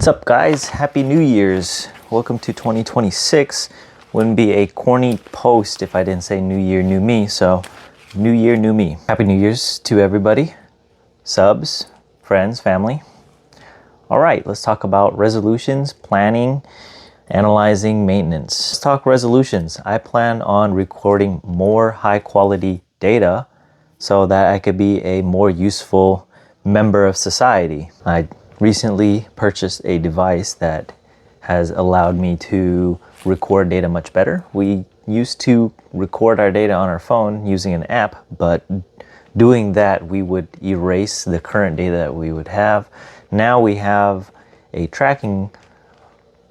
What's up, guys? Happy New Year's. Welcome to 2026. Wouldn't be a corny post if I didn't say New Year, New Me. So, New Year, New Me. Happy New Year's to everybody. Subs, friends, family. All right, let's talk about resolutions, planning, analyzing, maintenance. Let's talk resolutions. I plan on recording more high quality data so that I could be a more useful member of society. I recently purchased a device that has allowed me to record data much better. We used to record our data on our phone using an app, but doing that, we would erase the current data that we would have. Now we have a tracking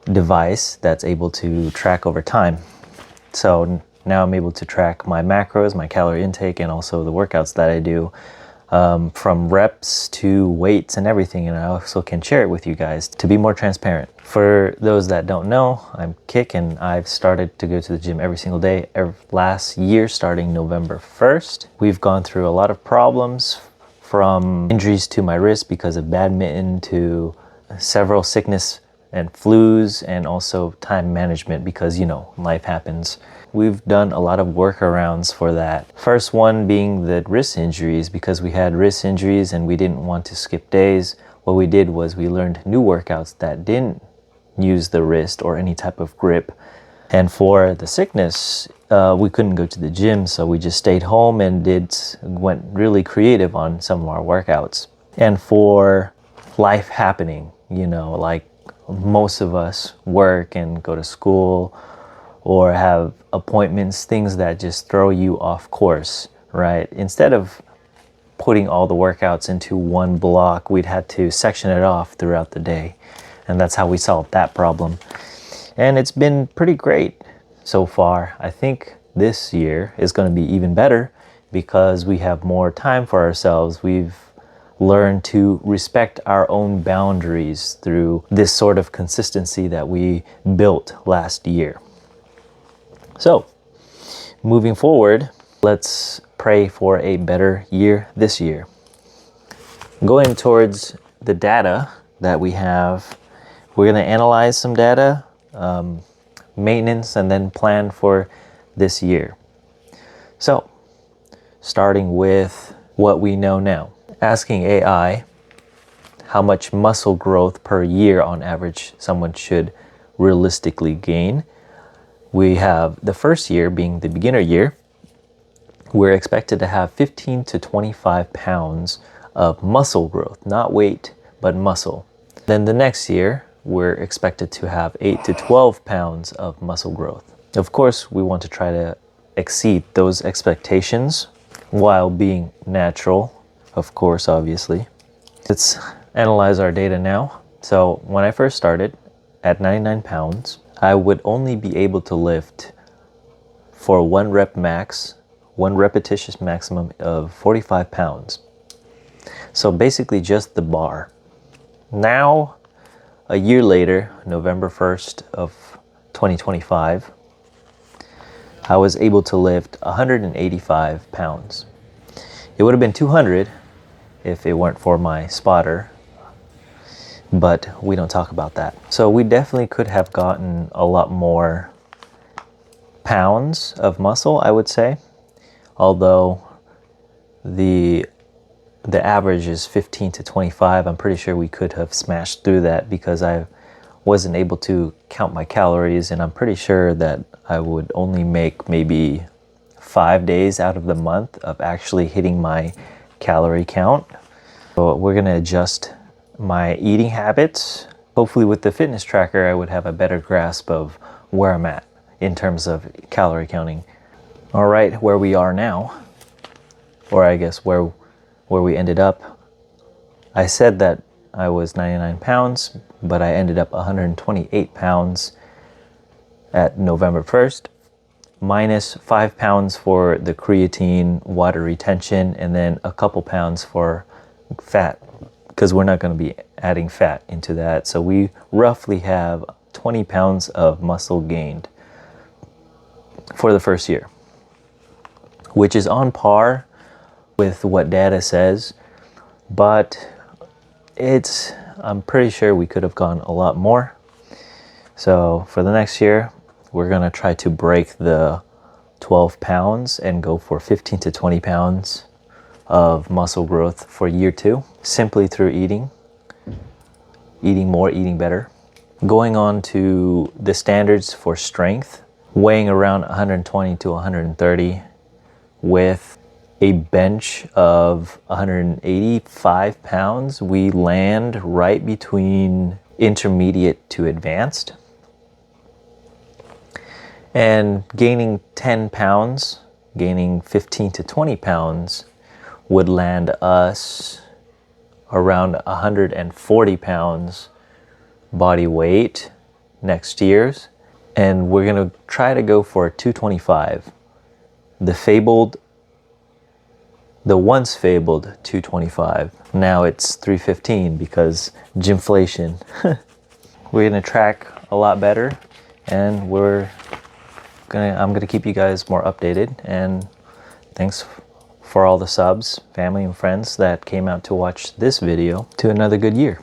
device that's able to track over time. So now I'm able to track my macros, my calorie intake, and also the workouts that I do, from reps to weights and everything. And I also can share it with you guys to be more transparent. For those that don't know, I'm Kik, and I've started to go to the gym every single day last year, starting November 1st. We've gone through a lot of problems, from injuries to my wrist because of badminton to several sickness and flus, and also time management because, you know, life happens. We've done a lot of workarounds for that. First one being the wrist injuries, because we had wrist injuries and we didn't want to skip days. What we did was we learned new workouts that didn't use the wrist or any type of grip. And for the sickness, we couldn't go to the gym, so we just stayed home and went really creative on some of our workouts. And for life happening, you know, like most of us work and go to school or have appointments, things that just throw you off course, right? Instead of putting all the workouts into one block, we'd had to section it off throughout the day. And that's how we solved that problem. And it's been pretty great so far. I think this year is going to be even better because we have more time for ourselves. We've learned to respect our own boundaries through this sort of consistency that we built last year. So, moving forward, let's pray for a better year this year. Going towards the data that we have, we're going to analyze some data, maintenance, and then plan for this year. So, starting with what we know now. Asking AI how much muscle growth per year on average someone should realistically gain. We have the first year being the beginner year. We're expected to have 15 to 25 pounds of muscle growth, not weight, but muscle. Then the next year, we're expected to have 8 to 12 pounds of muscle growth. Of course, we want to try to exceed those expectations while being natural, of course, obviously. Let's analyze our data now. So when I first started at 99 pounds, I would only be able to lift for one repetitious maximum of 45 pounds. So basically just the bar. Now, a year later, November 1st of 2025, I was able to lift 185 pounds. It would have been 200 if it weren't for my spotter, but we don't talk about that. So we definitely could have gotten a lot more pounds of muscle, I would say, although the average is 15 to 25. I'm pretty sure we could have smashed through that because I wasn't able to count my calories, and I'm pretty sure that I would only make maybe 5 days out of the month of actually hitting my calorie count. So we're going to adjust my eating habits. Hopefully with the fitness tracker, I would have a better grasp of where I'm at in terms of calorie counting. All right, where we are now, or I guess where we ended up. I said that I was 99 pounds, but I ended up 128 pounds at November 1st. Minus 5 pounds for the creatine, water retention, and then a couple pounds for fat, because we're not going to be adding fat into that. So we roughly have 20 pounds of muscle gained for the first year, which is on par with what data says, but it's I'm pretty sure we could have gone a lot more. So for the next year, we're gonna try to break the 12 pounds and go for 15 to 20 pounds of muscle growth for year 2, simply through eating more, eating better. Going on to the standards for strength, weighing around 120 to 130 with a bench of 185 pounds, we land right between intermediate to advanced. And gaining 10 pounds, gaining 15 to 20 pounds would land us around 140 pounds body weight next year's. And we're gonna try to go for 225. The once fabled 225. Now it's 315 because gymflation. We're gonna track a lot better, and I'm gonna keep you guys more updated. And thanks for all the subs, family and friends that came out to watch this video. To another good year.